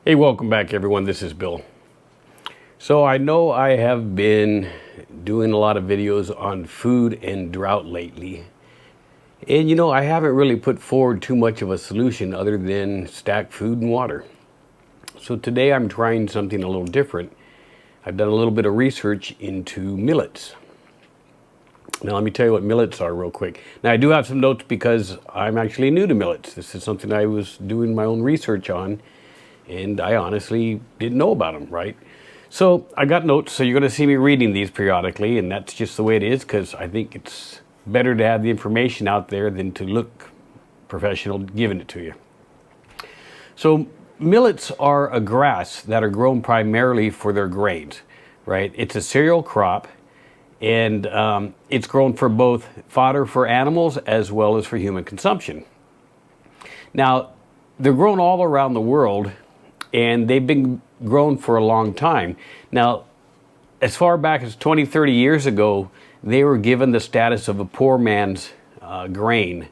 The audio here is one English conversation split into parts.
Hey, welcome back everyone. This is Bill. So I know I have been doing a lot of videos on food and drought lately. And I haven't really put forward too much of a solution other than stack food and water. So today I'm trying something a little different. I've done a little bit of research into millets. Now let me tell you what millets are real quick. Now I do have some notes because I'm actually new to millets. This is something I was doing my own research on, and I honestly didn't know about them, right? So I got notes, so you're going to see me reading these periodically, and that's just the way it is because I think it's better to have the information out there than to look professional giving it to you. So millets are a grass that are grown primarily for their grains, right? It's a cereal crop, and it's grown for both fodder for animals as well as for human consumption. Now, they're grown all around the world, and they've been grown for a long time. Now, as far back as 20, 30 years ago, they were given the status of a poor man's grain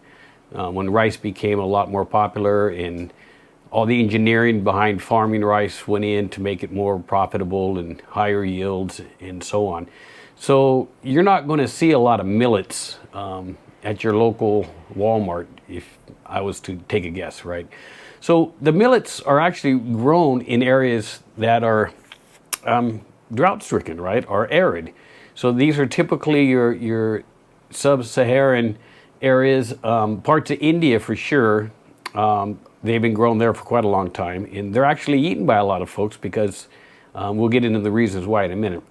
when rice became a lot more popular, and all the engineering behind farming rice went in to make it more profitable and higher yields and so on. So you're not going to see a lot of millets at your local Walmart, if I was to take a guess, right? So the millets are actually grown in areas that are drought-stricken, right, or arid. So these are typically your sub-Saharan areas, parts of India for sure. They've been grown there for quite a long time, and they're actually eaten by a lot of folks because we'll get into the reasons why in a minute.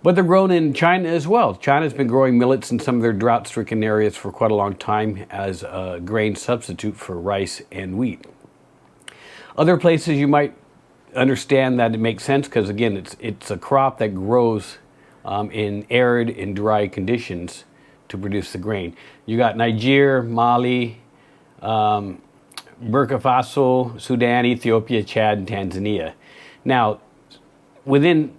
But they're grown in China as well. China's been growing millets in some of their drought-stricken areas for quite a long time as a grain substitute for rice and wheat. Other places you might understand that it makes sense because, again, it's a crop that grows in arid and dry conditions to produce the grain. You got Niger, Mali, Burkina Faso, Sudan, Ethiopia, Chad, and Tanzania. Now, within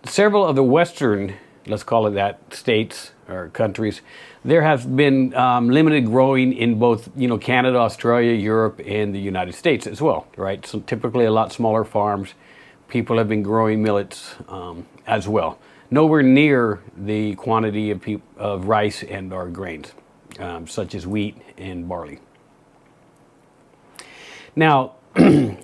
several of the Western, let's call it that, states or countries, there has been limited growing in both, Canada, Australia, Europe, and the United States as well, right? So typically a lot smaller farms. People have been growing millets as well. Nowhere near the quantity of rice and or grains, such as wheat and barley. Now,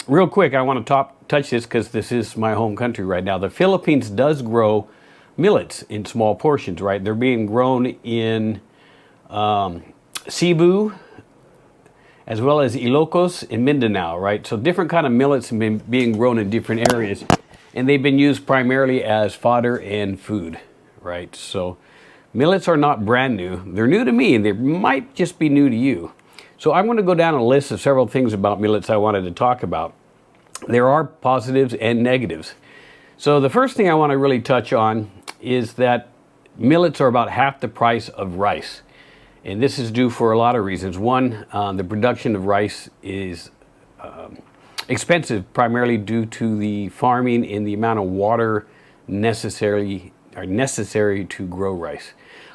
real quick, I want to touch this because this is my home country right now. The Philippines does grow millets in small portions, right? They're being grown in Cebu as well as Ilocos and Mindanao, right? So different kind of millets have been being grown in different areas, and they've been used primarily as fodder and food, right? So millets are not brand new. They're new to me, and they might just be new to you. So I'm going to go down a list of several things about millets I wanted to talk about. There are positives and negatives. So the first thing I want to really touch on is that millets are about half the price of rice. And this is due for a lot of reasons. One, the production of rice is expensive primarily due to the farming and the amount of water necessary to grow rice.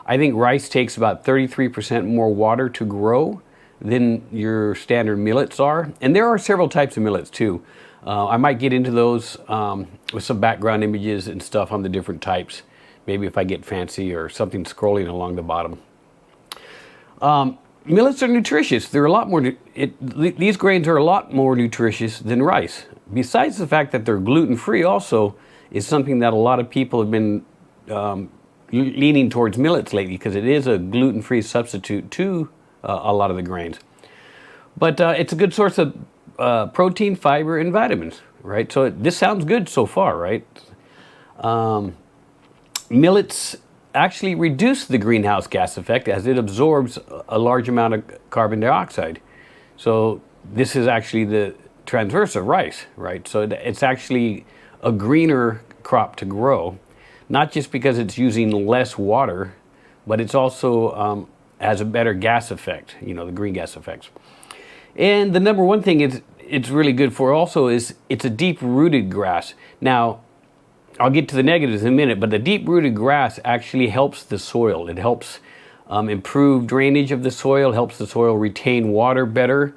I think rice takes about 33% more water to grow than your standard millets are. And there are several types of millets too. I might get into those with some background images and stuff on the different types. Maybe if I get fancy or something scrolling along the bottom. Millets are nutritious. They're a lot more. These grains are a lot more nutritious than rice. Besides the fact that they're gluten-free, also is something that a lot of people have been leaning towards millets lately because it is a gluten-free substitute to a lot of the grains. But it's a good source of protein, fiber, and vitamins, right? So this sounds good so far, right? Millets actually reduce the greenhouse gas effect as it absorbs a large amount of carbon dioxide. So this is actually the transverse of rice, right? So it's actually a greener crop to grow, not just because it's using less water, but it's also has a better gas effect, the green gas effects. And the number one thing it's really good for also is it's a deep-rooted grass. Now, I'll get to the negatives in a minute, but the deep-rooted grass actually helps the soil. It helps improve drainage of the soil, helps the soil retain water better,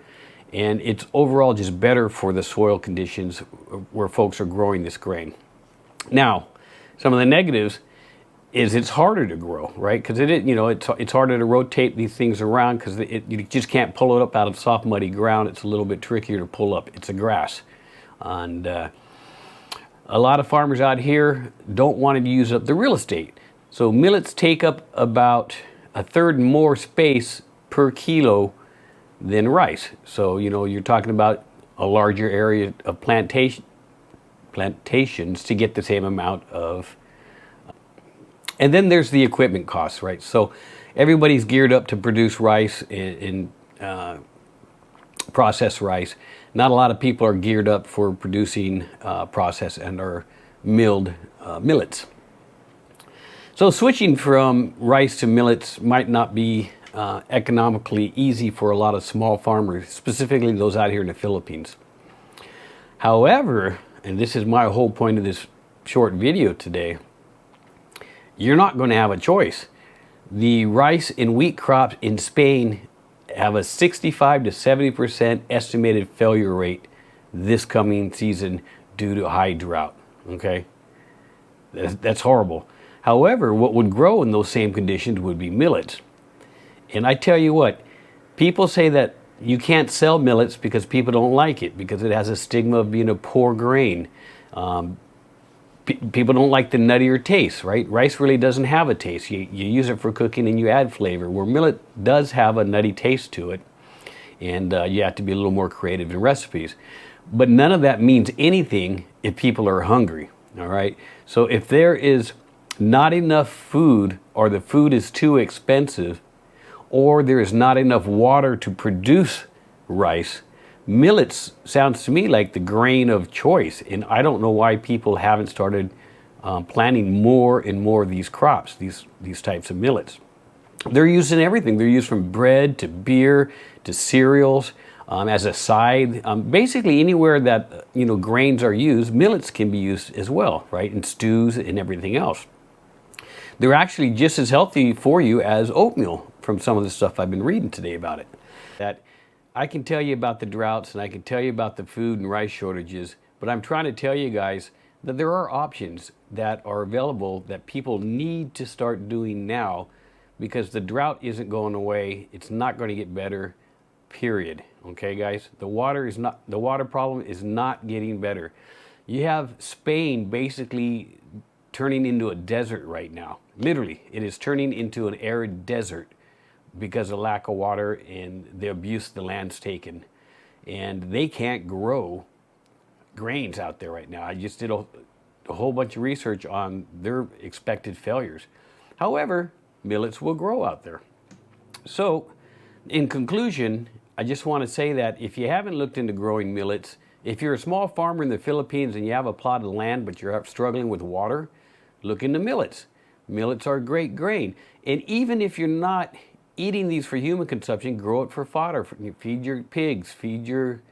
And it's overall just better for the soil conditions where folks are growing this grain. Now, some of the negatives is it's harder to grow, right? Because it's harder to rotate these things around because you just can't pull it up out of soft, muddy ground. It's a little bit trickier to pull up. It's a grass. And a lot of farmers out here don't want to use up the real estate. So millets take up about a third more space per kilo than rice. So, you're talking about a larger area of plantations to get the same amount of. And then there's the equipment costs, right? So everybody's geared up to produce rice and process rice. Not a lot of people are geared up for producing processed and or milled millets. So switching from rice to millets might not be economically easy for a lot of small farmers, specifically those out here in the Philippines. However, and this is my whole point of this short video today, you're not going to have a choice. The rice and wheat crops in Spain have a 65 to 70% estimated failure rate this coming season due to high drought. Okay? That's horrible. However, what would grow in those same conditions would be millets. And I tell you what, people say that you can't sell millets because people don't like it, because it has a stigma of being a poor grain. People don't like the nuttier taste, right? Rice really doesn't have a taste. You use it for cooking and you add flavor, where millet does have a nutty taste to it. And you have to be a little more creative in recipes. But none of that means anything if people are hungry, all right? So if there is not enough food, or the food is too expensive, or there is not enough water to produce rice, millets sounds to me like the grain of choice. And I don't know why people haven't started planting more and more of these crops, these types of millets. They're used in everything. They're used from bread to beer to cereals, as a side. Basically anywhere that grains are used, millets can be used as well, right? In stews and everything else. They're actually just as healthy for you as oatmeal, from some of the stuff I've been reading today about it. That I can tell you about the droughts and I can tell you about the food and rice shortages, but I'm trying to tell you guys that there are options that are available that people need to start doing now, because the drought isn't going away. It's not going to get better, period. Okay, guys? The water problem is not getting better. You have Spain basically turning into a desert right now. Literally, it is turning into an arid desert because of lack of water and the abuse the land's taken. And they can't grow grains out there right now. I just did a whole bunch of research on their expected failures. However, millets will grow out there. So, in conclusion, I just want to say that if you haven't looked into growing millets, if you're a small farmer in the Philippines and you have a plot of land but you're struggling with water, look into millets. Millets are a great grain. And even if you're not eating these for human consumption, grow it for fodder. Feed your pigs, feed your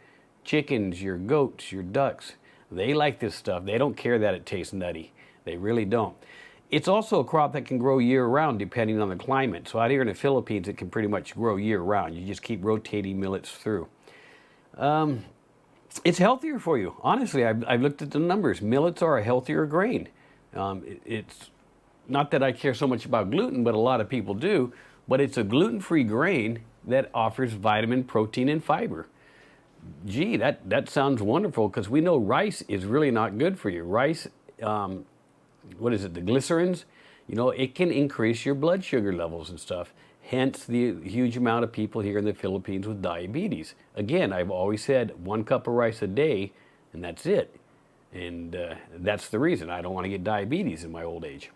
chickens, your goats, your ducks. They like this stuff. They don't care that it tastes nutty. They really don't. It's also a crop that can grow year-round depending on the climate. So out here in the Philippines, it can pretty much grow year-round. You just keep rotating millets through. It's healthier for you. Honestly, I've looked at the numbers. Millets are a healthier grain. It's not that I care so much about gluten, but a lot of people do. But it's a gluten-free grain that offers vitamin, protein, and fiber. Gee, that sounds wonderful, because we know rice is really not good for you. Rice, what is it, the glycerins? It can increase your blood sugar levels and stuff. Hence the huge amount of people here in the Philippines with diabetes. Again, I've always said 1 cup of rice a day, and that's it. And that's the reason I don't want to get diabetes in my old age.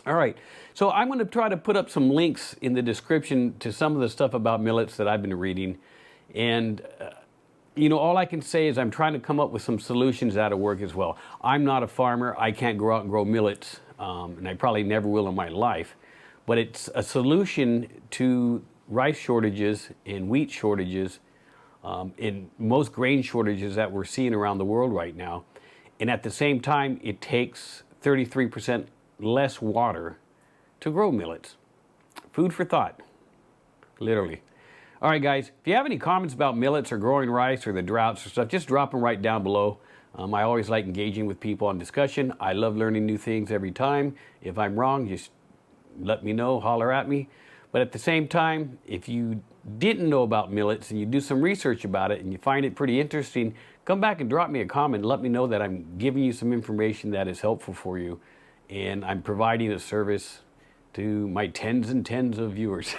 All right, so I'm going to try to put up some links in the description to some of the stuff about millets that I've been reading. And, all I can say is I'm trying to come up with some solutions that'll work as well. I'm not a farmer. I can't go out and grow millets, and I probably never will in my life. But it's a solution to rice shortages and wheat shortages, in most grain shortages that we're seeing around the world right now. And at the same time, it takes 33% less water to grow millets. Food for thought, literally. All right, guys, if you have any comments about millets or growing rice or the droughts or stuff, just drop them right down below. I always like engaging with people on discussion. I love learning new things every time. If I'm wrong, just let me know, holler at me. But at the same time, if you didn't know about millets and you do some research about it and you find it pretty interesting, come back and drop me a comment and let me know that I'm giving you some information that is helpful for you. And I'm providing a service to my tens and tens of viewers.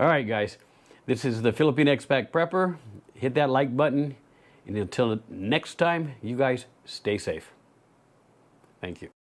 All right, guys, this is the Philippine Expat Prepper. Hit that like button. And until next time, you guys stay safe. Thank you.